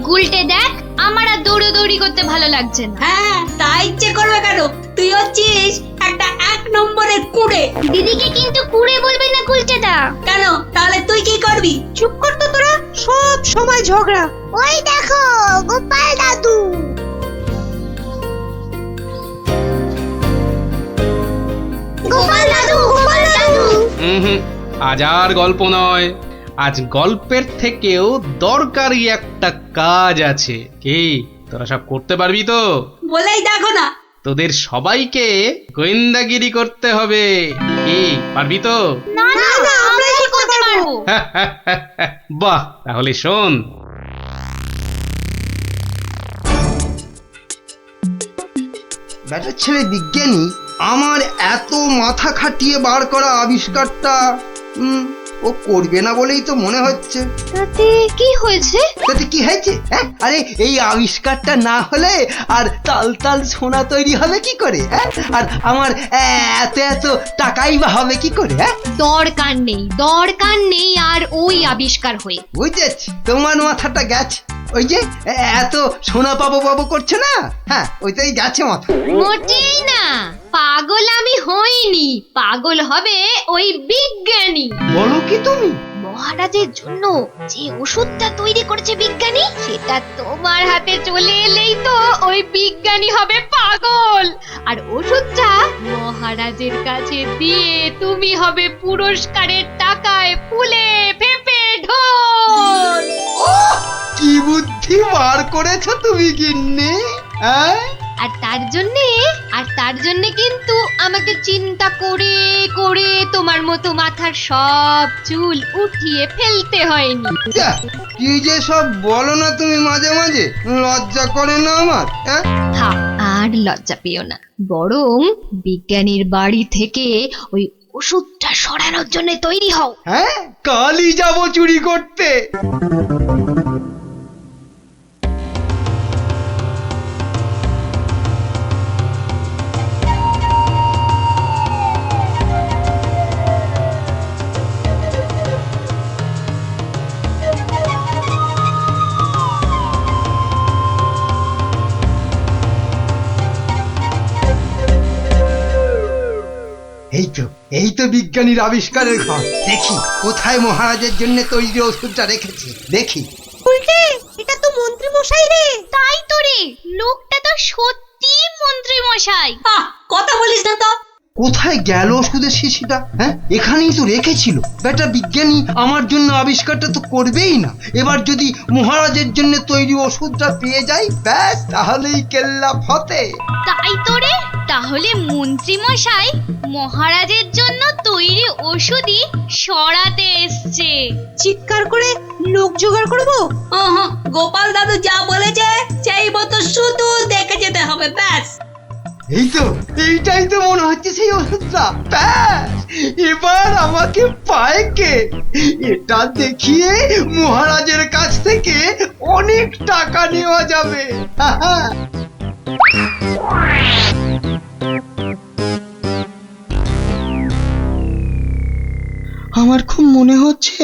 গুলটে দেখ, আমার আর দৌড়াদৌড়ি করতে ভালো লাগছে না। হ্যাঁ, তা ইচ্ছে করবে কেন? তুই হচ্ছিস একটা 1 নম্বরের কুড়ে। দিদিকে কিন্তু কুড়ে বলবি না গুলটেদা। কেন? তাহলে তুই কি করবি? চুপ কর তো তোরা, সব সময় ঝগড়া। ওই দেখো গোপাল দাদু। গোপাল দাদু, গোপাল দাদু। আজ আর গল্প নয়, আজ গল্পের থেকেও দরকারি একটা কাজ আছে। কি তোরা সব করতে পারবি তো? বলেই দেখো না। তোদের সবাইকে গোয়েন্দাগিরি করতে হবে। কি পারবি তো? না না, আমরা কি করতে পারবো? বাহ, তাহলে শোন। ব্যাটার ছেলে বিজ্ঞানী আমার এত মাথা খাটিয়ে বার করা আবিষ্কারটা ও করবে না বলেই তো মনে হচ্ছে। তাতে কি হয়েছে? তাতে কি হয়েছে? হ্যাঁ, আরে এই আবিষ্কারটা না হলে আর তাল তাল সোনা তৈরি হবে কি করে? হ্যাঁ, আর আমার এত এত টাকাই বা হবে কি করে? হ্যাঁ, দরকার নেই আর ওই আবিষ্কার হয়ে। বুঝেছি, তোমার মাথাটা গেছে। ওই যে এত সোনা পাবো পাবো করছে না, হ্যাঁ ওইটাই গেছে মাথা। মোটেই না, পাগল আমি হইনি, পাগল হবে ওই বিজ্ঞানী। বলো কি তুমি? মহারাজের জন্য যে ওষুধটা তৈরি করেছে বিজ্ঞানী, সেটা তোমার হাতে চলে এলেই তো ওই বিজ্ঞানী হবে পাগল, আর ওষুধটা মহারাজের কাছে দিয়ে তুমি হবে পুরস্কারের টাকায় ফুলে ফেপে ঢোল। কি বুদ্ধি বার করেছো তুমি গিন্নি, হ্যাঁ? আর তার জন্যে কিন্তু আমাকে চিন্তা করে করে তোমার মতো মাথার সব চুল উঠিয়ে ফেলতে হয়নি। যা, কি যে সব বলো না তুমি মাঝে মাঝে, লজ্জা করে না আমার? হ্যাঁ, থাক, আর লজ্জা পেও না, বরং বিজ্ঞানীর বাড়ি থেকে ওই ওষুধটা সরানোর জন্য তৈরি হও। হ্যাঁ, কালই যাবো চুরি করতে। এই তো বিজ্ঞানীর আবিষ্কারের ঘর। দেখি কোথায় মহারাজের জন্য তৈরি ওষুধটা রেখেছি, দেখি। উল্টে, এটা তো মন্ত্রী মশাই রে। তাই তো রে, লোকটা তো সত্যি মন্ত্রী মশাই। কথা বলিস না তো। কোথায় গেল ওষুধের শিশিটা? হ্যাঁ, এখানেই তো রেখেছিল। বেটা বিজ্ঞানী আমার জন্য আবিষ্কারটা তো করবেই না। এবার যদি মহারাজের জন্য তৈরি ওষুধটা পেয়ে যাই, ব্যাস তাহলেই কেল্লা ফতে। তাই তো রে, তাহলে মন্ত্রী মশাই মহারাজের জন্য তৈরি ওষুধই সরাতে এসছে। চিৎকার করে লোক জোগাড় করবো। গোপাল দাদু যা বলেছে সেই মতো শুধু দেখে যেতে হবে, ব্যাস। এই তো, এইটাই তো মনে হচ্ছে সেই ওষুধটা। ব্যাস, এবার আমাকে পায় কে? এটা দেখিয়ে মহারাজের কাছ থেকে অনেক টাকা নেওয়া যাবে। আমার খুব মনে হচ্ছে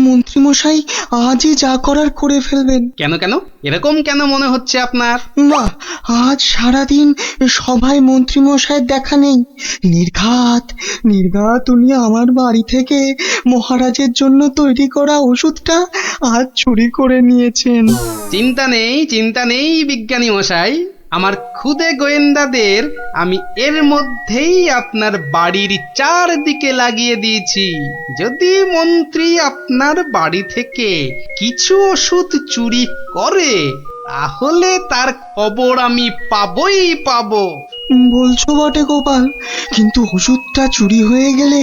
মন্ত্রীমশাই আজই যা করার করে ফেলবেন। কেন কেন এরকম কেন মনে হচ্ছে আপনার? না, আজ সারাদিন সভায় মন্ত্রীমশাইয়ের দেখা নেই। নির্ঘাত উনি আমার বাড়ি থেকে মহারাজের জন্য তৈরি করা ওষুধটা আজ চুরি করে নিয়েছেন। চিন্তা নেই বিজ্ঞানী মশাই, আমার খুদে গোয়েন্দাদের আমি এর মধ্যেই আপনার বাড়ির চারদিকে লাগিয়ে দিয়েছি। যদি মন্ত্রী আপনার বাড়ি থেকে কিছু ওষুধ চুরি করে, তাহলে তার খবর আমি পাবই পাবো। বলছো বটে গোপাল, কিন্তু ওষুধটা চুরি হয়ে গেলে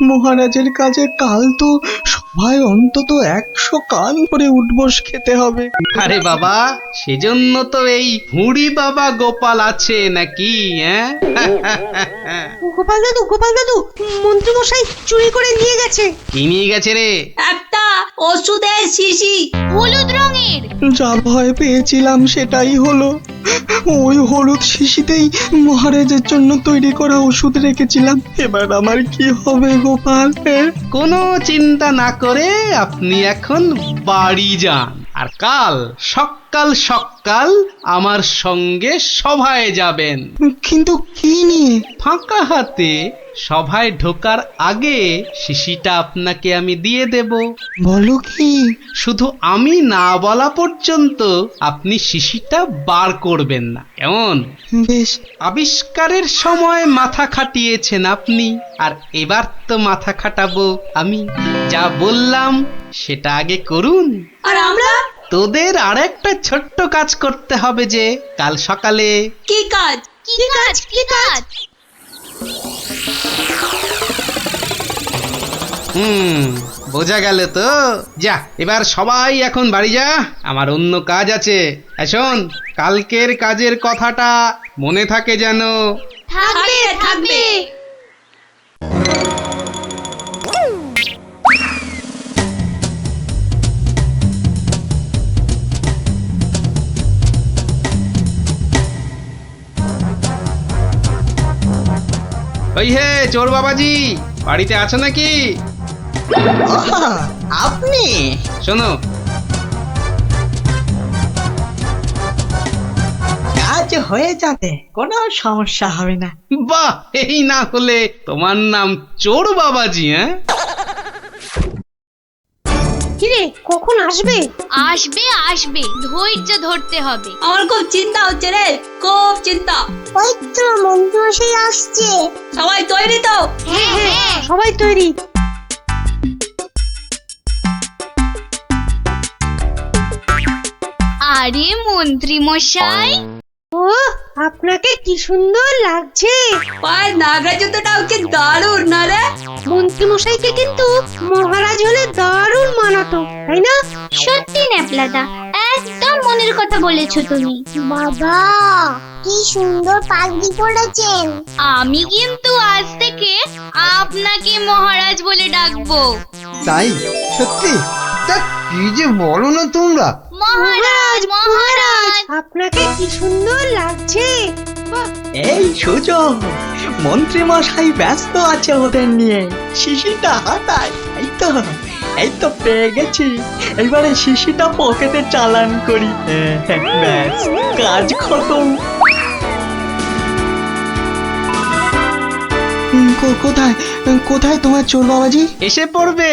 মহারাজের কাছে কাল তো সবাই অন্তত 100 কান করে উঠবস খেতে হবে। আরে বাবা, সেজন্য তো এই হুড়ি বাবা গোপাল আছে নাকি? হ্যাঁ, গোপাল দাদু, মন্ত্রী মশাই চুরি করে নিয়ে গেছে। কি নিয়ে গেছে রে? একটা ওষুধের শিশি, হলুদ রঙের। যা ভয় পেয়েছিলাম সেটাই হলো। ওই হলুদ শিশিতেই মহারাজের জন্য তৈরি করা ওষুধ রেখেছিলাম। এবার আমার কি হবে গোপাল? কোনো চিন্তা না করে আপনি এখন বাড়ি যান। আর কাল সকাল সকাল আমার সঙ্গে সভায় যাবেন। কিন্তু কি নিয়ে? ফাঁকা হাতে সভায় ঢোকার আগে শিশিটা আপনাকে আমি দিয়ে দেব। বলো কি? শুধু আমি না বলা পর্যন্ত আপনি শিশিটা বার করবেন না, কেমন? বেশ। আবিষ্কারের সময় মাথা খাটিয়েছেন আপনি, আর এবার তো মাথা খাটাবো আমি। যা বললাম সেটা আগে করুন। আর আমরা? তোদের আর একটা ছোট্ট কাজ করতে হবে, যে কাল সকালে। কি কাজ? কি কাজ? কি কাজ? বোঝা গেল তো? যা, এবার সবাই এখন বাড়ি যা, আমার অন্য কাজ আছে। শোন, কালকের কাজের কথাটা মনে থাকে যেন। থাকবে থাকবে। ওই হে চোর বাবাজি, বাড়িতে আছো নাকি? আপনি? শোনো, কাজ হয়ে যাবে, কোনো সমস্যা হবে না। বাহ, এই না হলে তোমার নাম চোর বাবাজি? হ্যাঁ, কিরে কখন আসবে? আসবে আসবে, ধৈর্য ধরতে হবে। আমার খুব চিন্তা হচ্ছে রে, খুব চিন্তা। ওই তো মন্ত্রী আসছে। সবাই তৈরি তো? হ্যাঁ হ্যাঁ, সবাই তৈরি। আরে মন্ত্রী মশাই, ও আপনাকে কি সুন্দর লাগছে। পায়ে নাগরা জুতোটাও কি দারুণ না রে? মন্ত্রী মশাইকে কিন্তু মহারাজ হলে দারুণ মানাতো, তাই না? সত্যি ন্যাপলাদা, একদম মনের কথা বলেছো তুমি। বাবা কি সুন্দর পাগড়ি পরেছেন। আমি কিন্তু আজ থেকে আপনাকে মহারাজ বলে ডাকবো। তাই? সত্যি? তা কি যে বলো না তোমরা। মহারাজ মহারাজ। আপনাকে কি সুন্দর লাগছে। বাহ, এই সুযোগ, মন্ত্রী মশাই ব্যস্ত আছে ওদের নিয়ে, শিশিটা হাতায়। এই তো পেয়ে গেছি, এবারে শিশিটা পকেটে চালান করি। ব্যাস, কাজ খতম। কোথায় কোথায় তোমার চোর বাবাজি? এসে পড়বে,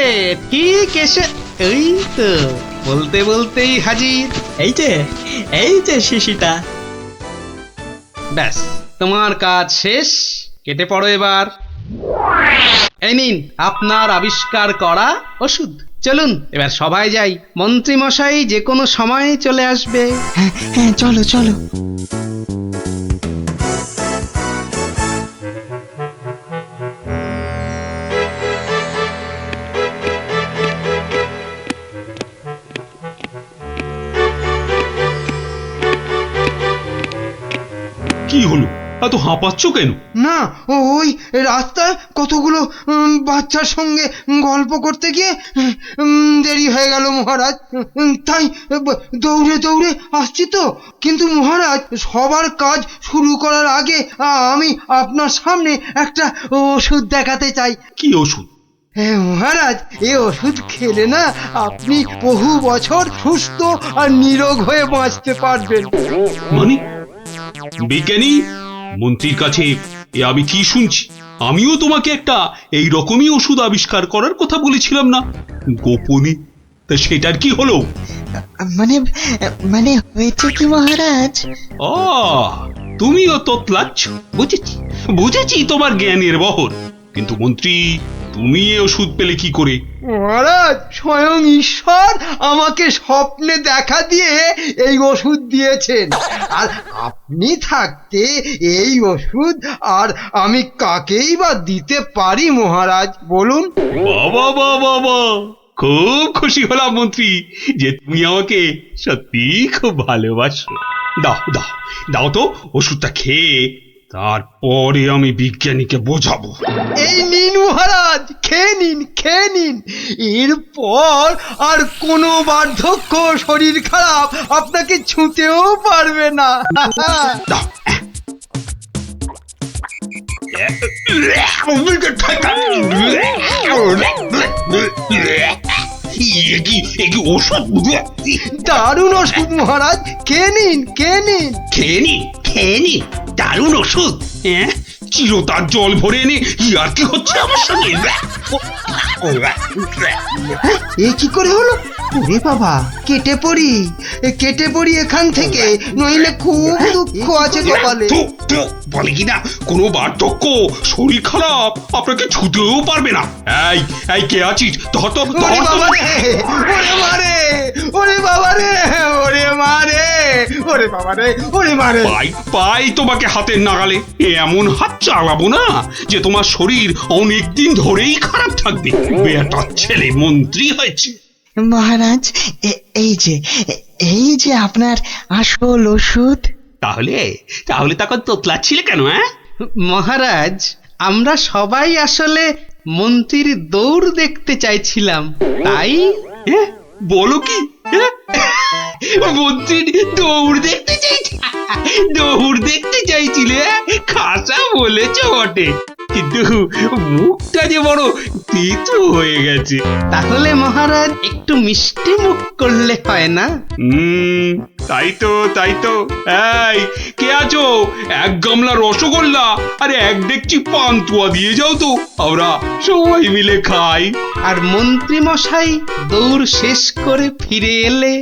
ঠিক এসে। এই তো বলতে বলতেই হাজির। এই যে শিশিটা। ব্যাস, তোমার কাজ শেষ, কেটে পড়ো এবার। এই নিন আপনার আবিষ্কার করা ওষুধ। চলুন এবার সবাই যাই, মন্ত্রী মশাই যে কোনো সময় চলে আসবে। হ্যাঁ, চলো চলো। কি হলো, এত হাঁপাচ্ছ কেন? না, ওই রাস্তায় কতগুলো বাচ্চার সঙ্গে গল্প করতে গিয়ে দেরি হয়ে গেল মহারাজ। তাই দৌড়ে দৌড়ে আসছি তো। কিন্তু মহারাজ, সবার কাজ শুরু করার আগে আমি আপনার সামনে একটা ওষুধ দেখাতে চাই। কি ওষুধ? হ্যাঁ মহারাজ, এই ওষুধ খেলে না আপনি বহু বছর সুস্থ আর নিরোগ হয়ে বাঁচতে পারবেন। মানে বিজ্ঞানী মন্ত্রীর কাছে এ আমি কি শুনছি? আমিও তোমাকে একটা এই রকমই ওষুধ আবিষ্কার করার কথা বলেছিলাম না গোপনে? তা সেটার কি হলো? মানে হয়েছে কি মহারাজ? তুমিও তোতলাচ্ছ, বুঝেছি তোমার জ্ঞানের বহর। কিন্তু মন্ত্রী, তুমি এ ওষুধ পেলে কি করে? মহারাজ, স্বয়ং ঈশ্বর আমাকে স্বপ্নে দেখা দিয়ে এই ওষুধ দিয়েছেন। আর আপনি থাকতে এই ওষুধ আর আমি কাকেই বা দিতে পারি মহারাজ, বলুন? বাবা বাবা বাবা, খুব খুশি হলাম মন্ত্রী যে তুমি আমাকে সত্যি খুব ভালোবাসো। দাও দাও দাও তো ওষুধটা খেয়ে, তারপরে আমি বিজ্ঞানীকে বোঝাবো। এই নিন মহারাজ, খেয়ে নিন, খেয়ে নিন। এরপর আর কোনো বার্ধক্য, শরীর খারাপ আপনাকে ছুঁতেও পারবে না। দাও। এ কি ওষুধ? দারুণ ওষুধ মহারাজ, খেয়ে নিন খেয়ে নিন। খেয়ে নি দারুণ ওষুধ। হ্যাঁ, চিরতার জল ভরে এনে আর কি হচ্ছে আমার সঙ্গে? এ কি করে হলো? ওরে বাবা, কেটে পড়ি এখান থেকে, নইলে খুব দুঃখ আছে কপালে। বলে কিনা কোনো বার্ধক্য, শরীর খারাপ, আপনাকে ছুতেও পারবে না। এই কে আছিস? ওরে বাবা রে, ওরে মারে, ওরে বাবা রে, ওরে মারে, ওরে বাবা রে, ওরে মারে। পাই তোমাকে হাতের নাগালে। এমন হাত চালাবো না যে তোমার শরীর অনেক দিন ধরেই খারাপ থাকবে। বেটার ছেলে মন্ত্রী হয়েছে। মহারাজ, এই যে আপনার আসল ওষুধ। তাহলে তখন তোতলাচ্ছিলে কেন? মহারাজ, আমরা সবাই আসলে মন্ত্রীর দৌড় দেখতে চাইছিলাম, তাই। বলো কি? মন্ত্রীর দৌড় দেখতে চাইছিলে? খাসা বলেছ বটে, কিন্তু মুখটা যে বড় তেতো হয়ে গেছে। তাহলে মহারাজ একটু মিষ্টি মুখ করলে হয় না? তাই তো। এই কে আছো? এক গামলা রসগোল্লা আর এক ডেকচি পান্তুয়া দিয়ে যাও তো, আমরা সবাই মিলে খাই। আর মন্ত্রী মশাই দৌড় শেষ করে ফিরে এলে?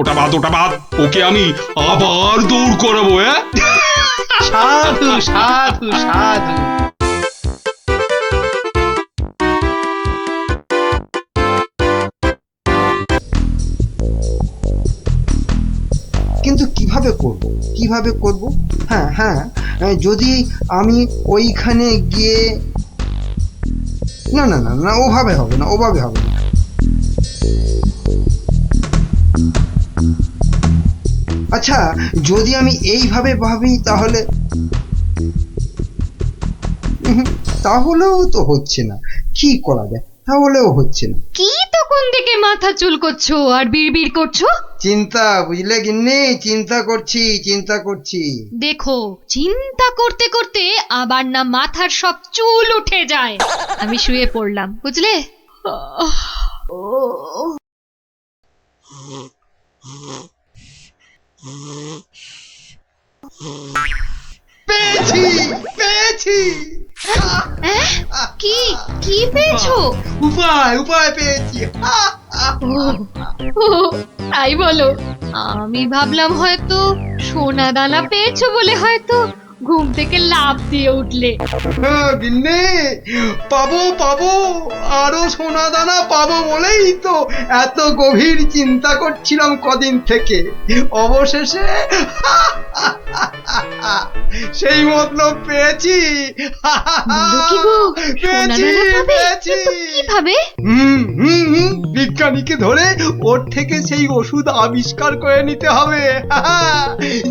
ওটা বাদ, ওকে আমি আবার দৌড় করাবো। সাধু সাধু সাধু। কিন্তু কিভাবে করব? হ্যাঁ, যদি আমি ওইখানে গিয়ে, না, ওভাবে হবে না। আচ্ছা, যদি আমি এইভাবে ভাবি তাহলেও তো হচ্ছে না। কি করা যায়? তাহলেও হচ্ছে না। কি তখন থেকে মাথা চুল করছো আর বিড়বিড় করছো? চিন্তা, বুঝলে গিন্নি, চিন্তা করছি। দেখো, চিন্তা করতে করতে আবার না মাথার সব চুল উঠে যায়। আমি শুয়ে পড়লাম, বুঝলে? পেয়েছি। কি পেয়েছো? উপায় পেয়েছি। ও, তাই বলো? আমি ভাবলাম হয়তো সোনা দানা পেয়েছো বলে হয়তো ঘুম থেকে লাফ দিয়ে উঠলে। গিন্নি, পাবো, আরো সোনা দানা পাবো বলেই তো এত গভীর চিন্তা করছিলাম কদিন থেকে। অবশেষে সেই মতলব পেয়েছি। পেয়েছি। কিভাবে? বিজ্ঞানীকে ধরে ওর থেকে সেই ওষুধ আবিষ্কার করে নিতে হবে,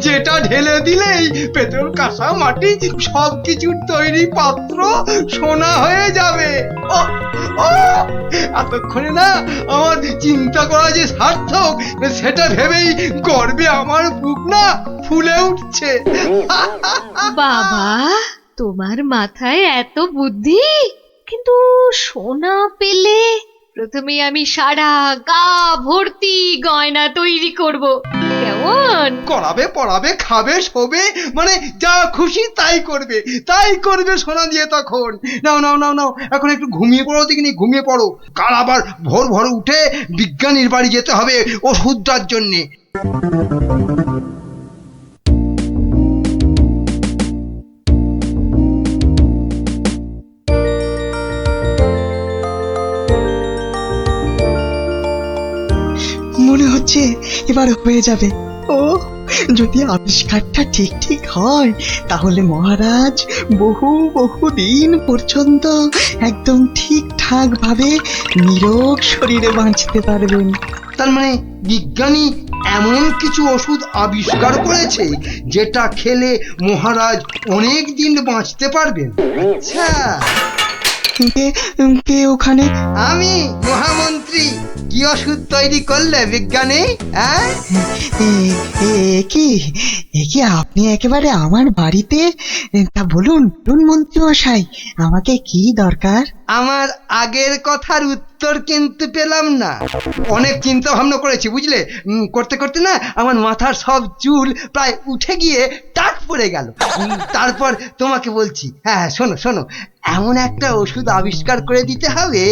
যেটা ঢেলে দিলেই পেট্রোল, কাঁসা, মাটি সবকিছুর তৈরি পাত্র সোনা হয়ে যাবে। এতক্ষণে না আমার চিন্তা করা যে সার্থক, সেটা ভেবেই গর্বে আমার বুক না ফুলে উঠছে। বাবা, তোমার মাথায় এত বুদ্ধি! কিন্তু সোনা পেলে প্রথমে আমি সারা গা ভর্তি গয়না তৈরি করব। কেমন? করাবে, পড়াবে, খাবে, শোবে, মানে যা খুশি তাই করবে সোনা দিয়ে। তখন নাও, এখন একটু ঘুমিয়ে পড়ো দেখিনি, ঘুমিয়ে পড়ো। কাল আবার ভোর উঠে বিজ্ঞানীর বাড়ি যেতে হবে ওষুধটার জন্যে। মনে হচ্ছে এবার হয়ে যাবে। যদি আবিষ্কারটা ঠিক হয়, তাহলে মহারাজ বহু দিন পর্যন্ত একদম ঠিকঠাক ভাবে নিরোগ শরীরে বাঁচতে পারবেন। তার মানে বিজ্ঞানী এমন কিছু ওষুধ আবিষ্কার করেছে যেটা খেলে মহারাজ অনেক দিন বাঁচতে পারবেন। আচ্ছা, কে ওখানে? আমি মহামন্ত্রী। কি ওষুধ তৈরি করলে বিজ্ঞানী? হ্যাঁ, এ কি আপনি একেবারে আমার বাড়িতে? তা বলুন মন্ত্রী মশাই, আমাকে কি দরকার? আমার আগের কথার উত্তর কিন্তু পেলাম না। অনেক চিন্তা ভাবনা করেছি বুঝলে, করতে করতে না আমার মাথার সব চুল প্রায় উঠে গিয়ে টাক পড়ে গেল। তারপর তোমাকে বলছি, হ্যাঁ শোনো শোনো, এমন একটা ওষুধ আবিষ্কার করে দিতে হবে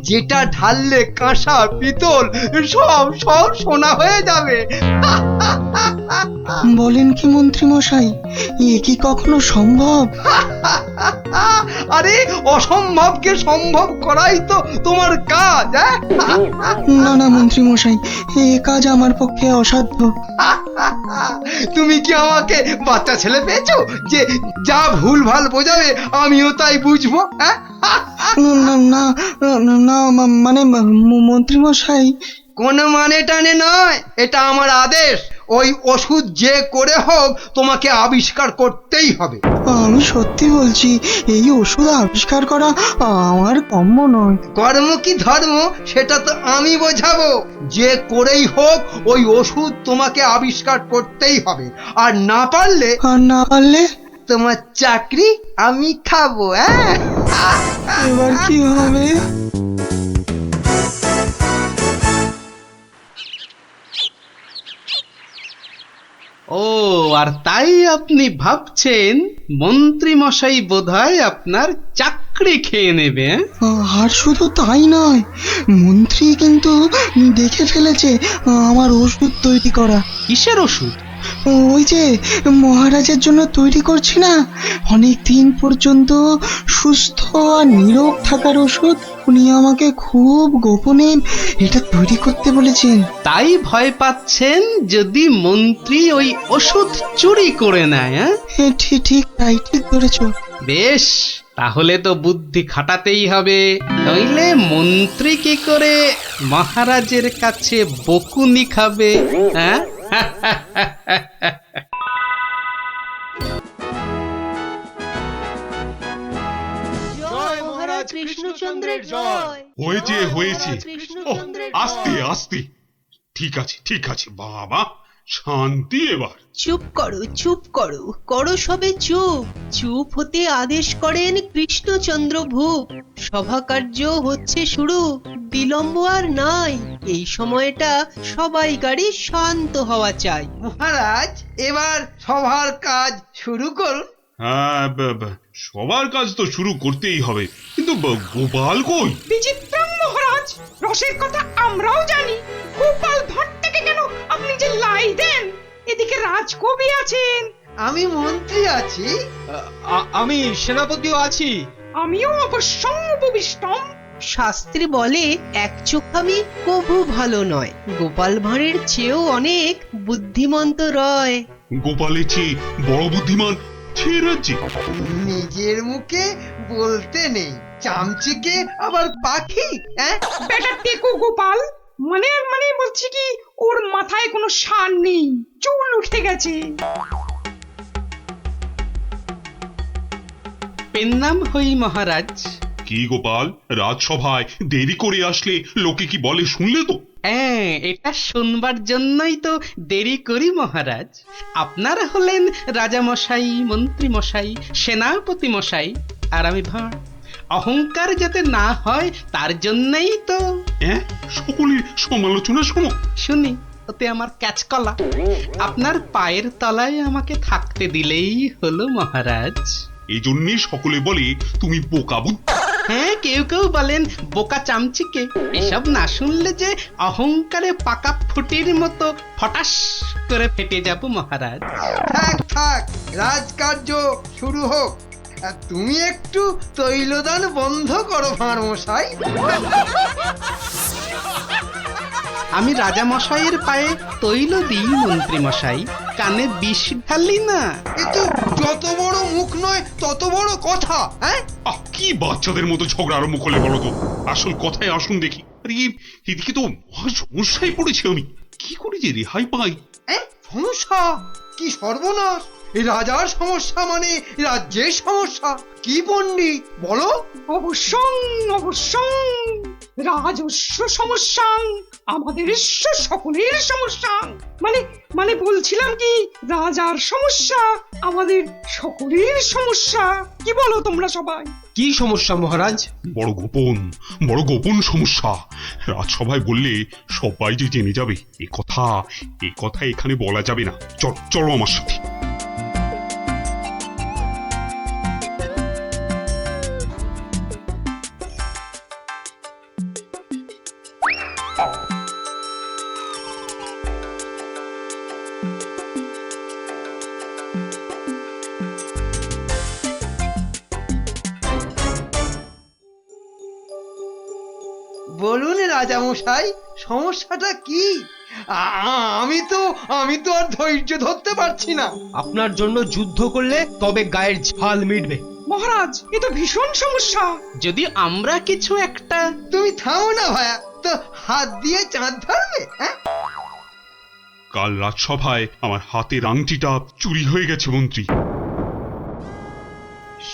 যেটা ঢাললে কাঁসা পিতল সব সব সোনা হয়ে যাবে। বলেন কি মন্ত্রী মশাই, এ কি কখনো সম্ভব? আরে অসম্ভবকে সম্ভব করাই তো তোমার কাজ। না না মন্ত্রী মশাই, এ কাজ আমার পক্ষে অসাধ্য। তুমি কি আমাকে বাচ্চা ছেলে পেয়েছো যে যা ভুল ভাল বোঝাবে আমিও তাই বুঝবো? না না না, মানে মন্ত্রী মশাই, কোনো মানে টানে নয়, এটা আমার আদেশ। ওই ওষুধ যে করে হোক তোমাকে আবিষ্কার করতেই হবে। আমি সত্যি বলছি, এই ওষুধ আবিষ্কার করা আমার কম্য নয়। কর্ম কি ধর্ম সেটা তো আমি বোঝাবো। যে করেই হোক ওই ওষুধ তোমাকে আবিষ্কার করতেই হবে, আর না পারলে তোমার চাকরি আমি খাবো। হ্যাঁ, এবার কি হবে? ও, আর তাই আপনি ভাবছেন মন্ত্রী মশাই বোধহয় আপনার চাকরি খেয়ে নেবে? আর শুধু তাই নয়, মন্ত্রী কিন্তু দেখে ফেলেছে আমার ওষুধ তৈরি করা। কিসের ওষুধ? ওই যে মহারাজের জন্য তৈরি করছি না, অনেক দিন পর্যন্ত সুস্থ আর নীরোগ থাকার ওষুধ। উনি আমাকে খুব গোপনে এটা তৈরি করতে বলেছেন। তাই ভয় পাচ্ছেন যদি মন্ত্রী ওই ওষুধ চুরি করে নেয়? ঠিক ঠিক তাই, ঠিক ধরেছ। বেশ, তাহলে তো বুদ্ধি খাটাতেই হবে, নইলে মন্ত্রী কি করে মহারাজের কাছে বকুনি খাবে? হ্যাঁ, জয় মহারাজ কৃষ্ণচন্দ্রের জয়। হয়েছে। ওহ, আস্তে আস্তে। ঠিক আছে বাবা, শান্তি এবার। চুপ করো, করো সবে চুপ। চুপ হতে আদেশ করেন কৃষ্ণচন্দ্র ভূপ। সভা কার্য হচ্ছে শুরু, বিলম্ব আর নাই। এই সময়টা সবাইকারই শান্ত হওয়া চাই। মহারাজ এবার সবার কাজ শুরু করুন। হ্যাঁ, সবার কাজ তো শুরু করতেই হবে, কিন্তু গোপাল কই? বিচিত্রম মহারাজ, রসের কথা আমরাও জানি। গোপাল ভাঁড় থেকে কেন আপনি যে লাই দেন? এদিকে রাজকবি আছেন, আমি মন্ত্রী আছি, আমি সেনাপতিও আছি। আমিও অবশ্যম উপবিষ্টম। শাস্ত্রে বলে এক চোখামি কভু ভালো নয়। গোপাল ভাঁড়ের চেয়েও অনেক বুদ্ধিমন্ত রয়। গোপালের চেয়ে বড় বুদ্ধিমান ছে রাজ্যে? নিজের মুখে বলতে নেই, চামচিকে আবার পাখি। বেটা টেকো গোপাল, মানে বলছি কি, ওর মাথায় কোনো সার নেই, চুল উঠে গেছে। পেন নাম হই মহারাজ। কি গোপাল, রাজসভায় দেরি করে আসলে লোকে কি বলে শুনলে তো? হ্যাঁ, এটা শুনবার জন্যই তো দেরি করি মহারাজ। আপনারা হলেন রাজামশাই, মন্ত্রী মশাই, সেনাপতি মশাই, আর আমি ভাঁড়। অহংকার যাতে না হয় তার জন্যই তো। সকলের সমালোচনা শোনো। শুনি, ওতে আমার ক্যাচকলা। আপনার পায়ের তলায় আমাকে থাকতে দিলেই হলো মহারাজ। এই জন্যই সকলে বলে তুমি বোকা বুদ্ধি। হ্যাঁ, কেউ কেউ বলেন বোকা চামচিকে। এসব না শুনলে যে অহংকারে পাকা ফুটির মতো ফটাস করে ফেটে যাব মহারাজ। থাক, রাজকার্য শুরু হোক। তুমি একটু তৈলদান বন্ধ করো ভাঁড় মশাই। আমি রাজা মশাইয়ের পায়ে তৈল দিই মন্ত্রী মশাই, কানে বিষ ঢালি না। কিন্তু যত বড় মুখ নয় তত বড় কথা। কি বাচ্চাদের মতো ঝগড়া আরম্ভ করলে বলো তো? আসল কথায় আসুন দেখি। আরে এদিকে তো মহা সমস্যায় পড়েছি আমি, কি করে যে রেহাই পাই? সমস্যা? কি সর্বনাশ! এই রাজার সমস্যা মানে রাজ্যের সমস্যা। কি পণ্ডিত বলো? অবশ্যম। রাজস্ব সমস্যা আমাদের সকলের সমস্যা। মানে মানে বলছিলাম কি, রাজার সমস্যা আমাদের সকলের সমস্যা। কি বলো তোমরা সবাই? কি সমস্যা মহারাজ? বড় গোপন সমস্যা। রাজসভায় বললে সবাই যে জেনে যাবে, এ কথা এখানে বলা যাবে না। চলো আমার সাথে। বলুন রাজামশাই, সমস্যাটা কি? আমি তো আর ধৈর্য ধরতে পারছি না। আপনার জন্য যুদ্ধ করলে তবে গায়ের ঝাল মিটবে। মহারাজ, এ তো ভীষণ সমস্যা। যদি আমরা কিছু একটা... তুমি থামো না ভায়া, তো হাত দিয়ে চাঁদ ধরবে? হ্যাঁ, কাল রাজসভায় আমার হাতের আংটিটা চুরি হয়ে গেছে মন্ত্রী।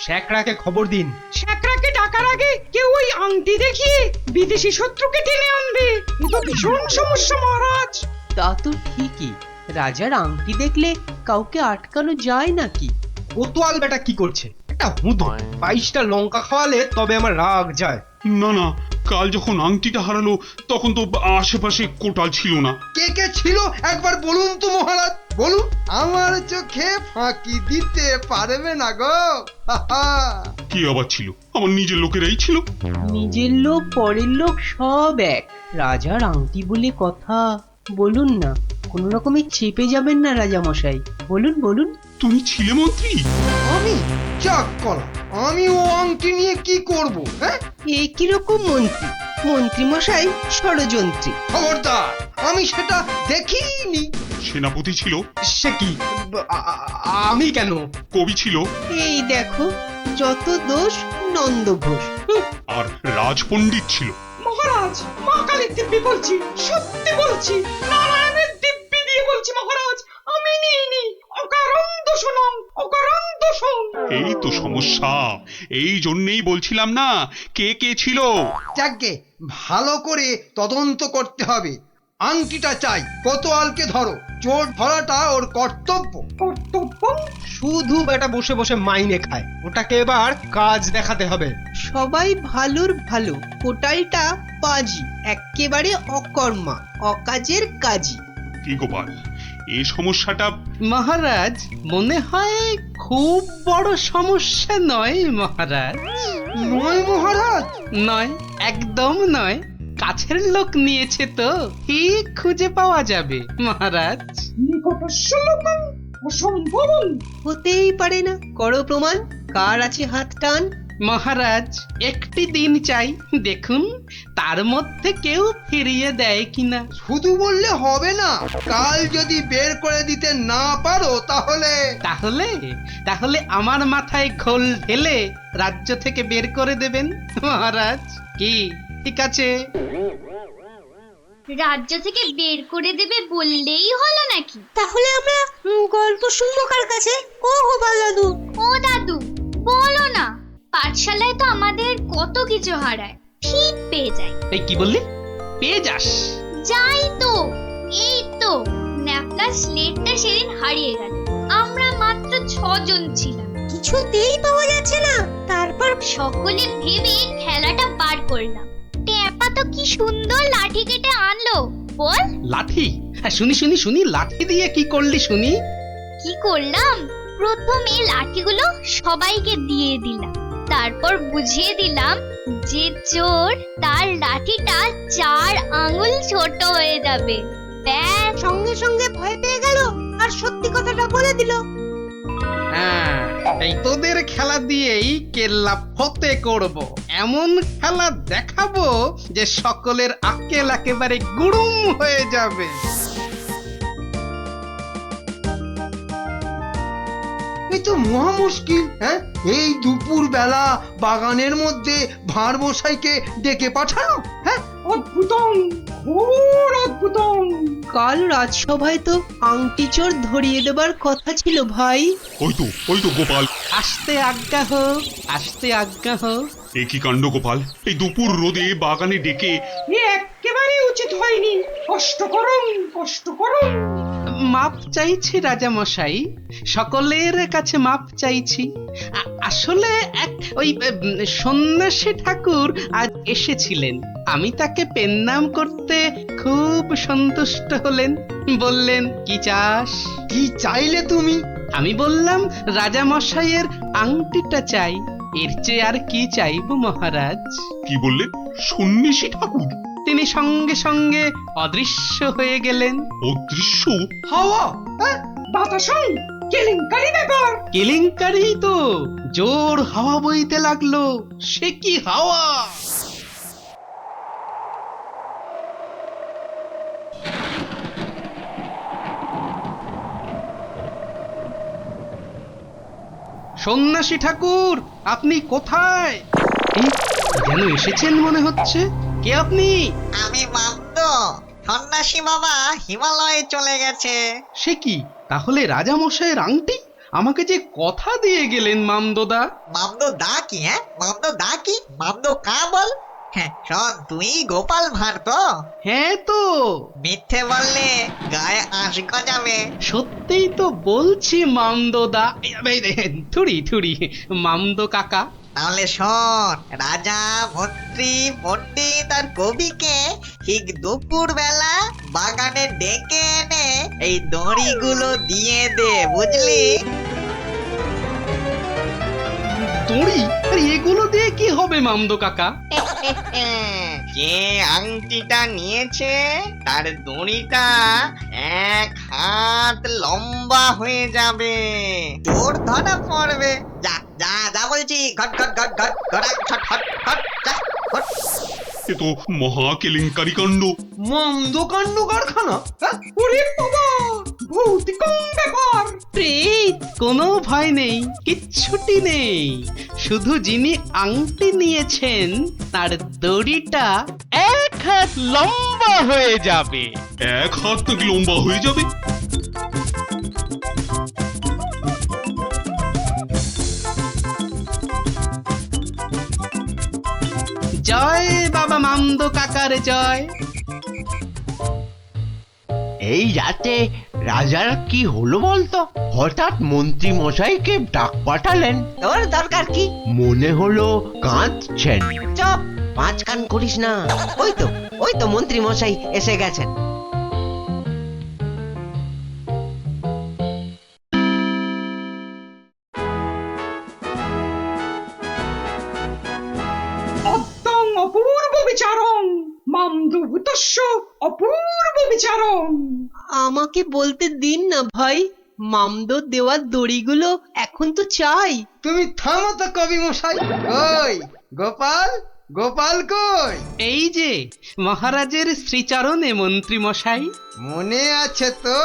শ্যাকরাকে খবর দিন। শ্যাকরাকে ডাকার আগে কেউ ওই আংটি দেখিয়ে বিদেশি শত্রুকে টেনে আনবে। এ তো ভীষণ সমস্যা মহারাজ। তা তো ঠিকই, রাজার আংটি দেখলে কাউকে আটকানো যায় নাকি? কোতোয়াল বেটা কি করছে? একটা হুঁদো 22টা লঙ্কা খাওয়ালে তবে আমার রাগ যায়। না, কাল যখন আংটিটা হারালো তখন তো আশেপাশে কোটাল ছিল না। কে কে ছিল একবার বলুন তো মহারাজ, বলুন। আমার চোখে ফাঁকি দিতে পারবে না গো। কি আবার ছিল? আমার নিজের লোকেরাই ছিল। নিজের লোক পরের লোক সব এক, রাজার আংটি বলে কথা। বলুন না, কোনো রকমে চেপে যাবেন না রাজামশাই, বলুন। তুমি ছিলে মন্ত্রী? আমি চাক কলা, আমি ও আংটি নিয়ে কি করব? হ্যাঁ, এ কিরকম মন্ত্রী? মন্ত্রী মশাই ষড়যন্ত্রী। খবরদার, আমি সেটা দেখিনি। সেনাপতি ছিল? সে কি? আমি কেন? কবি ছিল? এই দেখো, যত দোষ নন্দ ঘোষ। আর রাজপণ্ডিত ছিল? মহারাজ, মা কালীর দিব্যি বলছি, সত্যি বলছি, নারায়ণের দিব্যি দিয়ে বলছি মহারাজ, আমি নিইনি। অকারণ দোষণং, অকারণ দোষণ। এই তো সমস্যা, এই জন্যই বলছিলাম না কে কে ছিল। যাকে ভালো করে তদন্ত করতে হবে। আংটিটা চাই, কোতোয়ালকে ধরো। চোর ধরাটা ওর কর্তব্য। কর্তব্য? শুধু বেটা বসে বসে মাইনে খায়, ওটাকে এবার কাজ দেখাতে হবে। সবাই ভালোর ভালো, কোটালটা বাজি, একেবারে অকর্মা, অকাজের কাজী। কি গোপাল, এই সমস্যাটা... মহারাজ, মনে হয় খুব বড় সমস্যা নয় মহারাজ। নয় মহারাজ? নয়, একদম নয়। কাছের লোক নিয়েছে তো ঠিক খুঁজে পাওয়া যাবে মহারাজ। নিকটস্য লোকং অসম্ভবং। হতেই পারে না, করো প্রমাণ। কার আছে হাত টান? মহারাজ, একটি দিন চাই, দেখুন তার মধ্যে কেউ ফিরিয়ে দেয় কিনা। শুধু বললে হবে না, কাল যদি বের করে দিতে না পারো তাহলে... তাহলে আমার মাথায় ঘোল ঢেলে রাজ্য থেকে বের করে দেবেন মহারাজ। কি ঠিক আছে? রাজ্য থেকে বের করে দেবে বললেই হলো নাকি? তাহলে আমরা গল্প শুনবো কার কাছে? ও গোপাল দাদু, ও দাদু, বলো না। পাঠশালায় তো আমাদের কত কিছু হারায়, ঠিক পেয়ে যাই। এই কি বললি? পেয়ে যাস? যাই তো, এই তো ন্যাপলা স্লেটটা সেদিন হারিয়ে গেল। আমরা মাত্র 6 জন ছিলাম, কিছুতেই পাওয়া যাচ্ছে না। তারপর সকলে ভেবে খেলাটা বার করলাম। ট্যাপা তো কি সুন্দর লাঠি কেটে আনলো, বল। লাঠি? হ্যাঁ, শুনি, লাঠি দিয়ে কি করলি শুনি? কি করলাম? প্রথমে লাঠিগুলো সবাইকে দিয়ে দিলাম, তারপর বুঝিয়ে দিলাম যে চোর তার লাঠিটা 4 আঙ্গুল ছোট হয়ে যাবে। ব্যাস, সঙ্গে সঙ্গে ভয় পেয়ে গেল আর সত্যি কথাটা বলে দিল। হ্যাঁ, এই তোদের খেলা দিয়েই কেল্লা ফতে করব। এমন খেলা দেখাবো যে সকলের আক্কেল একেবারে গুড়ুম হয়ে যাবে। এই তো মহা মুশকিল। হ্যাঁ, এই দুপুর বেলা বাগানের মধ্যে ভাঁড় মশাইকে ডেকে পাঠানো। হ্যাঁ, অদ্ভুতং, ঘোর অদ্ভুতং। কাল রাজসভায় তো আংটি চোর ধরিয়ে দেবার কথা ছিল ভাই। ওই তো গোপাল। আসতে আজ্ঞা হোক। এ কি কাণ্ড গোপাল, এই দুপুর রোদে বাগানে ডেকে। এ একেবারে উচিত হয়নি। কষ্ট করুন, কষ্ট করুন। মাপ চাইছি রাজা মশাই, সকলের কাছে মাপ চাইছি। আসলে এক ওই সন্ন্যাসী ঠাকুর আজ এসেছিলেন, আমি তাকে পেন্নাম করতে খুব সন্তুষ্ট হলেন। বললেন কি চাস? কি চাইলে তুমি? আমি বললাম রাজা মশাইয়ের আংটিটা চাই, এর চেয়ে আর কি চাইব মহারাজ। কি বললেন? সন্ন্যাসী ঠাকুর? তিনি সঙ্গে সঙ্গে অদৃশ্য হয়ে গেলেন। অদৃশ্য? হাওয়া? বাতাসন, কেলেঙ্কারি ব্যাপার। কেলেঙ্কারি তো, জোর হাওয়া বইতে লাগলো। সে কি হাওয়া! সন্ন্যাসী ঠাকুর, আপনি কোথায়? এই, যেন এসেছেন মনে হচ্ছে। কে আপনি? আমি মামদ। সন্ন্যাসী বাবা হিমালয়ে চলে গেছে। সে কি, তাহলে রাজা মশাইয়ের আংটি? আমাকে যে কথা দিয়ে গেলেন মামদোদা। মামদ দা কি? হ্যাঁ, মামদ দা কি? মামদ কা বল? হ্যাঁ শোন, তুই গোপাল ভাঁড় তো? হ্যাঁ তো। মিথ্যে বললে গায়ে আঁশ গজাবে। সত্যিই তো বলছি মামদোদা। থুড়ি থুড়ি মামদো কাকা। তাহলে শোন, রাজা, মন্ত্রী, পণ্ডিত আর কবিকে ঠিক দুপুর বেলা বাগানে ডেকে এনে এই দড়িগুলো দিয়ে দে, বুঝলি? দড়ি? আরে এগুলো দিয়ে কি হবে মামদো কাকা? যে আংটিটা নিয়েছে তার দড়িটা 1 হাত লম্বা হয়ে যাবে। তোর ধরা পড়বে। যা যা যা বলছি, ঘট ঘট ঘট ঘট ঘট ঘট ঘট ঘট যা ঘট। এ তো মহা কেলেঙ্কারি কাণ্ড। মন্দ কাণ্ড কারখানা? ওরে বাবা, ভৌতিক ব্যাপার। প্রেত! কোনো ভয় নেই, কিচ্ছুটি নেই। শুধু যিনি আংটি নিয়েছেন তার দড়িটা 1 হাত লম্বা হয়ে যাবে। 1 হাত নাকি লম্বা হয়ে যাবে? জয় বাবা মামদো কাকার জয়। এই রাতে রাজার কি হলো বলতো? হঠাৎ মন্ত্রী মশাইকে ডাক পাঠালেন। তোর দরকার কি? মনে হলো কাঁদছেন। চুপ। পাঁচ কান করিস না। ওই তো মন্ত্রী মশাই এসে গেছেন। অদ্যং অপূর্ব বিচারং, মামদভূতস্য অপূর্ব বিচারং। আমাকে বলতে দিন না ভাই, মামদো দেওয়ার দড়িগুলো এখন তো চাই। তুমি থামো তো কবি মশাই। কই গোপাল? গোপাল কই? এই যে মহারাজের শ্রীচরণে মন্ত্রী মশাই। মনে আছে তো?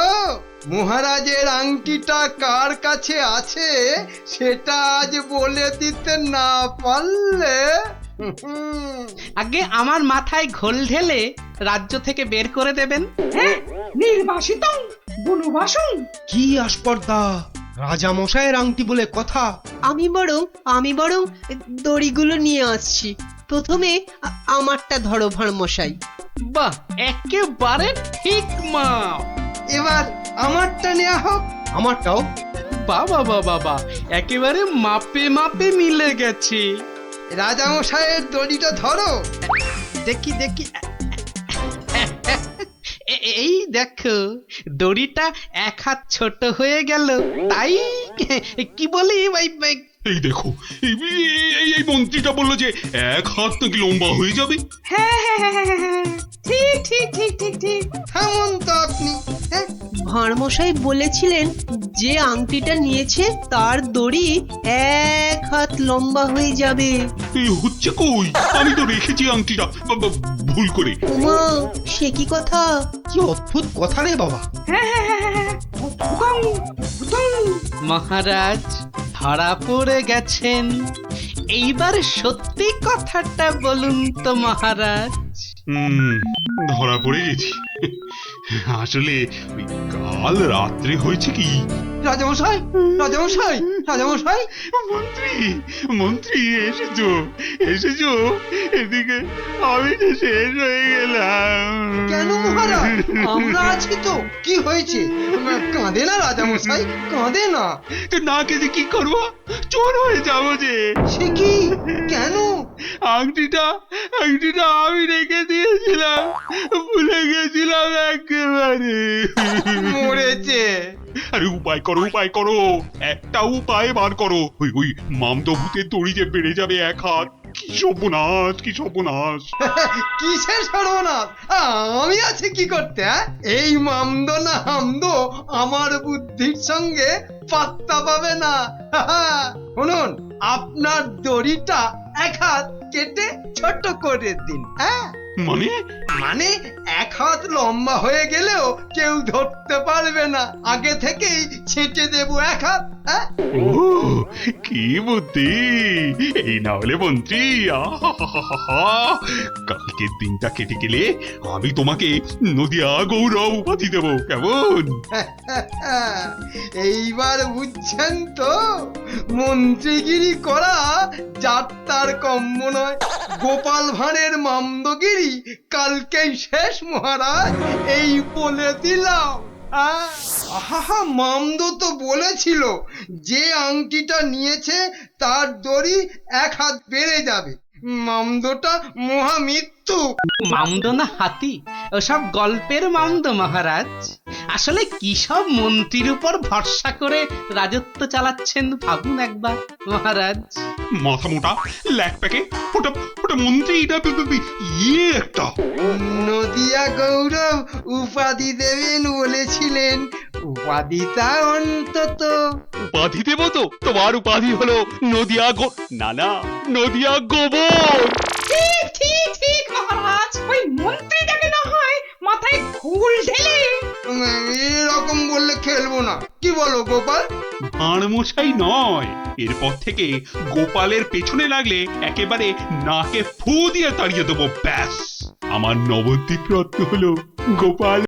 মহারাজের আংটিটা কার কাছে আছে সেটা আজ বলে দিতে না পারলে আগে আমার মাথায় ঘোল ঢেলে রাজ্য থেকে বের করে দেবেন। হ্যাঁ, নির্বাসিতং বনবাসং। কি আস্পর্ধা! রাজা মশাইয়ের আংটি বলে কথা। আমি বরং দড়িগুলো নিয়ে আসছি। প্রথমে আমারটা ধরো ভাঁড় মশাই। বাহ, একেবারে ঠিক মাপ। এবার আমারটা নেওয়া হোক। আমারটাও। বাবা বাবা, একেবারে মাপে মাপে মিলে গেছে। রাজা মশাইয়ের দড়িটা ধরো। দেখি দেখি। এই দেখো, দড়িটা 1 হাত ছোট হয়ে গেল। তাই কি বলি এই দেখো, এই মন্ত্রীটা বললো যে 1 হাত নাকি লম্বা হয়ে যাবে। হ্যাঁ হ্যাঁ হ্যাঁ হ্যাঁ হ্যাঁ, ঠিক ঠিক ঠিক ঠিক ঠিক। থামুন তো আপনি। ভাঁড় মশাই বলেছিলেন যে আংটিটা নিয়েছে তার দড়ি 1 হাত লম্বা হয়ে যাবে। এই হচ্ছে কই? আমি তো রেখেছি আংটিটা ভুল করে। উমা, সে কি কথা! কি অদ্ভুত কথা রে বাবা। হ্যাঁ হ্যাঁ হ্যাঁ হ্যাঁ হ্যাঁ, অদ্ভুতং অদ্ভুতং। মহারাজ ধরা পড়ে গেছেন। এইবার সত্যি কথাটা বলুন তো মহারাজ। ধরা পড়ে গেছি। আসলে ওই কাল রাত্রে হয়েছে কি, রাজামশাই রাজামশাই রাজামশাই মন্ত্রী মন্ত্রী এসেছো এসেছো এদিকে আমি তো শেষ হয়ে গেলাম। কেন মহারাজ আমরা আছি তো, কি হয়েছে? কাঁদে না রাজামশাই, কাঁদে না। তো না কেঁদে কি করবো? চোর হয়ে যাবো যে। সে কি? কেন? আংটিটা আমি রেখে দিয়েছিলাম, ভুলে গেছিলাম একেবারে। মরেছে। আরে উপায় করো, একটা উপায় বার করো। ওই মামদো ভূতের দড়ি যে বেড়ে যাবে 1 হাত। কি সর্বনাশ, কি সর্বনাশ। কিসের সর্বনাশ? আমি আছি কি করতে? এই মামদো না হামদো আমার বুদ্ধির সঙ্গে পাত্তা পাবে না। শুনুন, আপনার দড়িটা 1 হাত কেটে ছোট করে দিন। হ্যাঁ মানে 1 হাত লম্বা হয়ে গেলেও কেউ ধরতে পারবে না। আগে থেকেই ছেটে দেবো 1 হাত। হ্যাঁ, ও কি বুদ্ধি! এই না হলে মন্ত্রী, আহাহাহাহা, কালকের দিনটা কেটে গেলে আমি তোমাকে নদিয়া গৌরব উপাধি দেব, কেমন? এইবার বুঝছেন তো, মন্ত্রীগিরি করা যাত্রার কম্ম নয়। গোপাল ভাঁড়ের মামদগিরি কালকেই শেষ মহারাজ, এই বলে দিলাম। আহা, মামদো তো বলেছিল যে আংটিটা নিয়েছে তার দড়ি 1 হাত বেড়ে যাবে। মামদোটা মহামৃত্যু। মামদো না হাতি, ওসব গল্পের মামদো মহারাজ। আসলে কি সব মন্ত্রীর উপর ভরসা করে রাজত্ব চালাচ্ছেন ভাবুন একবার মহারাজ। মাথা মোটা ল্যাক প্যাকে, ওটা মন্ত্রী, ইয়ে একটা। নদিয়া গৌরব উপাধি দেবেন বলেছিলেন, উপাধিটা অন্তত। উপাধি দেব তো? তোমার উপাধি হলো নদিয়া নদিয়া গোবর। ঠিক মহারাজ, ওই মন্ত্রীটাকে না হয় মাথায় ঘুল ঢেলে। এরকম বললে খেলবো না, কি বলো গোপাল? ভাঁড় মশাই নয়, এরপর থেকে গোপালের পেছনে লাগলে একেবারে নাকে ফু দিয়ে তাড়িয়ে দেবো, ব্যাস। আমার নবদ্বীপ রত্ন হলো গোপাল।